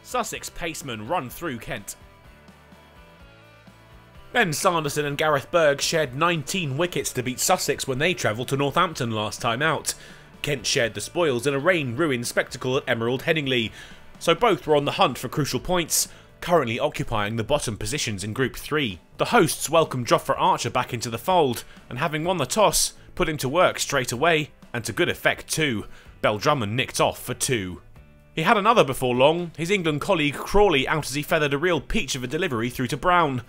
Sussex pacemen run through Kent. Ben Sanderson and Gareth Berg shared 19 wickets to beat Sussex when they travelled to Northampton last time out. Kent shared the spoils in a rain-ruined spectacle at Emerald Headingley, so both were on the hunt for crucial points, currently occupying the bottom positions in Group 3. The hosts welcomed Jofra Archer back into the fold, and having won the toss, put him to work straight away, and to good effect too. Bell Drummond nicked off for 2. He had another before long, his England colleague Crawley out as he feathered a real peach of a delivery through to Brown.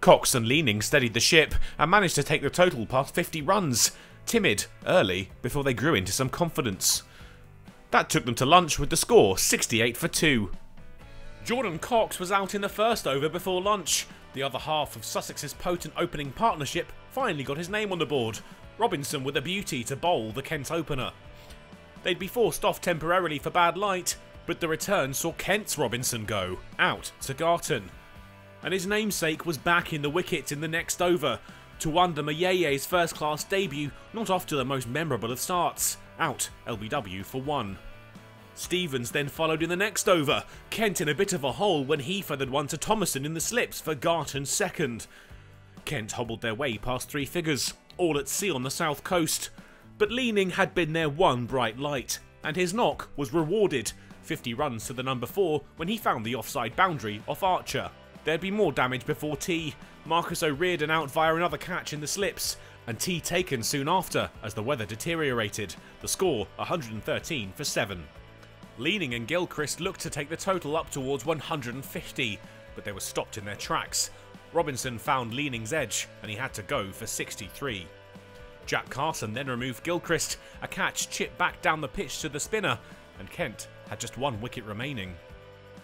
Cox and Leaning steadied the ship and managed to take the total past 50 runs, timid early before they grew into some confidence. That took them to lunch with the score 68 for 2. Jordan Cox was out in the first over before lunch. The other half of Sussex's potent opening partnership finally got his name on the board. Robinson with a beauty to bowl the Kent opener. They'd be forced off temporarily for bad light, but the return saw Kent's Robinson go, out to Garton. And his namesake was back in the wickets in the next over, to Wanda Mayeye's first-class debut, not off to the most memorable of starts, out LBW for 1. Stevens then followed in the next over, Kent in a bit of a hole when he feathered one to Thomason in the slips for Garton's second. Kent hobbled their way past 3 figures, all at sea on the south coast, but Leaning had been their one bright light, and his knock was rewarded, 50 runs to the number 4 when he found the offside boundary off Archer. There'd be more damage before tea, Marcus O'Riordan out via another catch in the slips, and tea taken soon after as the weather deteriorated, the score 113 for 7. Leaning and Gilchrist looked to take the total up towards 150, but they were stopped in their tracks. Robinson found Leaning's edge, and he had to go for 63. Jack Carson then removed Gilchrist, a catch chipped back down the pitch to the spinner, and Kent had just 1 wicket remaining.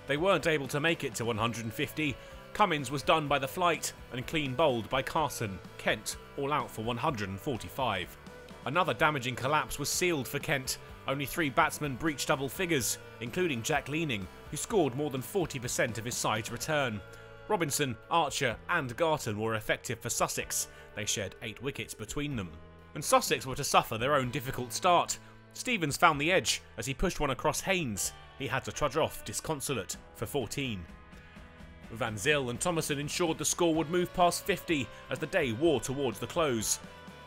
They weren't able to make it to 150. Cummins was done by the flight and clean bowled by Carson. Kent all out for 145. Another damaging collapse was sealed for Kent. Only 3 batsmen breached double figures, including Jack Leaning, who scored more than 40% of his side's return. Robinson, Archer and Garton were effective for Sussex. They shared 8 wickets between them. And Sussex were to suffer their own difficult start. Stevens found the edge as he pushed one across Haynes. He had to trudge off disconsolate for 14. Van Zyl and Thomason ensured the score would move past 50 as the day wore towards the close.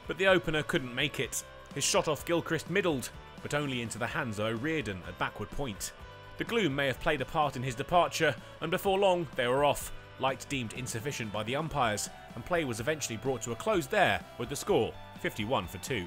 But the opener couldn't make it. His shot off Gilchrist middled, but only into the hands of O'Riordan at backward point. The gloom may have played a part in his departure, and before long they were off, light deemed insufficient by the umpires, and play was eventually brought to a close there with the score 51 for 2.